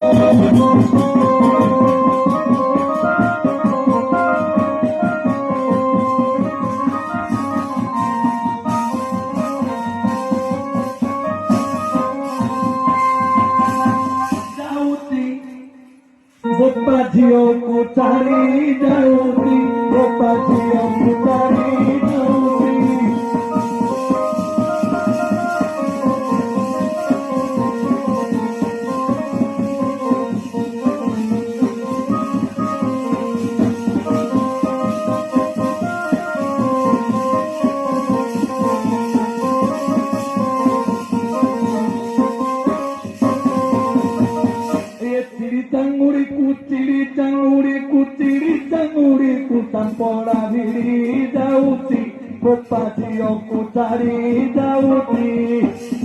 Bapak Jioku cari jauhi, Bapak Jioku cari jauhi. Ciri-canguriku tanpa diri jauhi, Bapak Jioku cari jauhi.